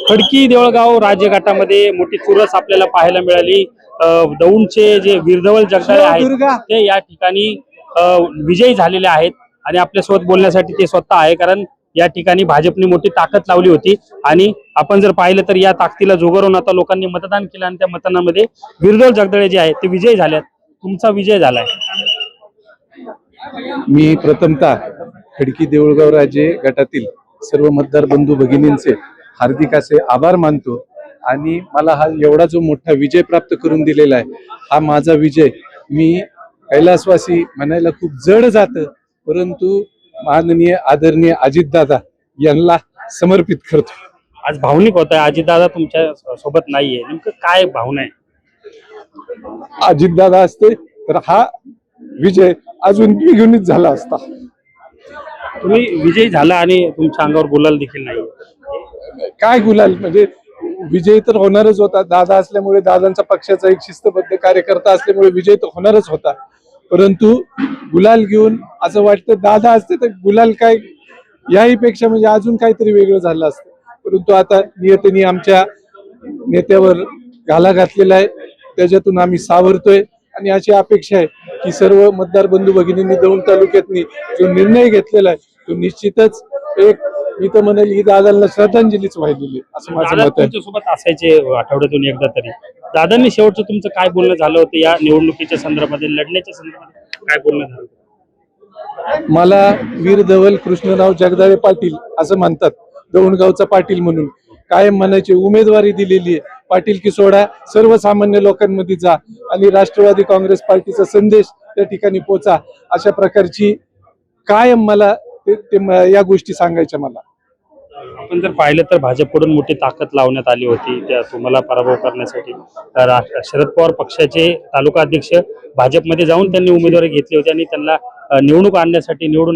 खडकी देवळगाव राजघाटामध्ये मोठी चुरस आपल्याला पाहायला मिळाली। दौंडचे जे वीरधवल जगदाळे आहेत ते या ठिकाणी विजयी झालेले आहेत आणि आपल्यासोबत बोलण्यासाठी ते स्वतः आहे, कारण या ठिकाणी भाजपने मोठी ताकद लावली होती आणि आपण जर पाहिलं तर या ताकदीला जोगवून आता लोकांनी मतदान केलं आणि त्या मतदानामध्ये वीरधवल जगदाळे जे आहेत ते विजयी झालेत। तुमचा विजय झालाय। मी प्रथमतः खडकी देऊळगाव राजे गटातील सर्व मतदार बंधू भगिनींचे हार्दिक असे आभार मानतो आणि मला हा एवढा जो मोठा विजय प्राप्त करून दिलेला आहे, हा माझा विजय मी कैलासवासी म्हणायला खूप जड जातं, परंतु माननीय आदरणीय अजितदादा यांना समर्पित करतो। आज भावनिक होत आहे, अजितदादा तुमच्या सोबत नाहीये, नेमकं काय भावना आहे? अजितदादा असते तर हा विजय अजून द्विगुणित झाला असता। तुम्ही विजयी झाला आणि तुमच्या अंगावर गुलाल देखील नाही। काय गुलाल म्हणजे विजय तर होणारच होता, दादा असल्यामुळे, दादांचा पक्षाचा एक शिस्तबद्ध कार्यकर्ता असल्यामुळे विजय तर होणारच होता, परंतु गुलाल घेऊन असं वाटतं दादा असते तर गुलाल काय याही पेक्षा म्हणजे अजून काहीतरी वेगळं झालं असतं, परंतु आता नियतीने आमच्या नेत्यावर घाला घातलेला आहे, त्याच्यातून आम्ही सावरतोय आणि अशी अपेक्षा आहे की सर्व मतदार बंधू भगिनींनी दौंड तालुक्यातनी जो निर्णय घेतलेला आहे तो निश्चितच एक मी तर म्हणेल ही दादांना श्रद्धांजलीच वाहिलेली असं माझं मत आहे। सोबत असायचे आठवड्यातून एकदा तरी। दादांनी शेवटचं तुमचं काय बोलणं झालं होतं या निवडणुकीच्या संदर्भामध्ये, लढण्याच्या संदर्भात काय बोलणं झालं? मला वीरधवल कृष्णराव जगदाळे पाटील असं म्हणतात, दौंडगावचा पाटील म्हणून कायम म्हणायचे, उमेदवारी दिलेली आहे, पाटील की सोडा सर्वसामान्य लोकांमध्ये जा आणि राष्ट्रवादी काँग्रेस पार्टीचा संदेश त्या ठिकाणी पोचा, अशा प्रकारची कायम मला या गोष्टी सांगायच्या। मला आपण जर पाहिलं तर भाजपकडून मोठी ताकद लावण्यात आली होती त्या तुम्हाला पराभव करण्यासाठी। शरद पवार पक्षाचे तालुका अध्यक्ष भाजपमध्ये जाऊन त्यांनी उमेदवारी घेतली होती आणि त्यांना निवडून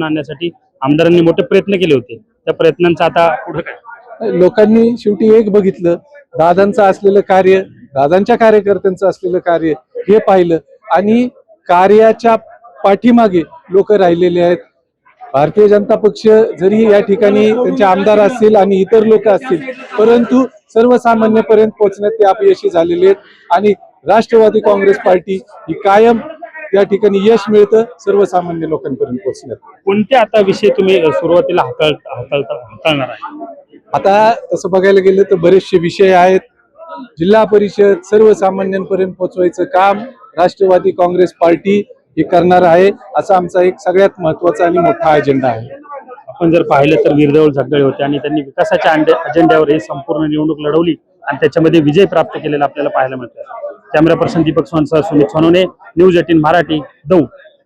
आणण्यासाठी आमदारांनी मोठे प्रयत्न केले होते। त्या प्रयत्नांचा आता पुढे काय? लोकांनी शेवटी एक बघितलं, दादांचं असलेलं कार्य, दादांच्या कार्यकर्त्यांचं असलेलं कार्य हे पाहिलं आणि कार्याच्या पाठीमागे लोक राहिलेले आहेत। भारतीय जनता पक्ष जरी या ठिकाणी त्यांचे आमदार असतील आणि इतर लोक असतील, परंतु सर्वसामान्यपर्यंत पोहोचण्यात ते अपयशी झालेले आहेत आणि राष्ट्रवादी काँग्रेस पार्टी ही कायम या ठिकाणी यश मिळतं सर्वसामान्य लोकांपर्यंत पोहोचण्यात। कोणते आता विषय तुम्ही सुरुवातीला हाताळणार आहे? आता तसं बघायला गेलं तर बरेचसे विषय आहेत। जिल्हा परिषद सर्वसामान्यांपर्यंत पोहोचवायचं काम राष्ट्रवादी काँग्रेस पार्टी हे करणार आहे, असा आमचा एक सगळ्यात महत्वाचा आणि मोठा अजेंडा आहे। आपण जर पाहिलं तर वीरधवल जगदाळे होते आणि त्यांनी विकासाच्या अजेंड्यावर ही संपूर्ण निवडणूक लढवली आणि त्याच्यामध्ये विजय प्राप्त केलेला आपल्याला पाहायला मिळतं। कॅमेरा पर्सन दीपक सोनसह सुमित सोनवणे, न्यूज 18 मराठी, दौंड।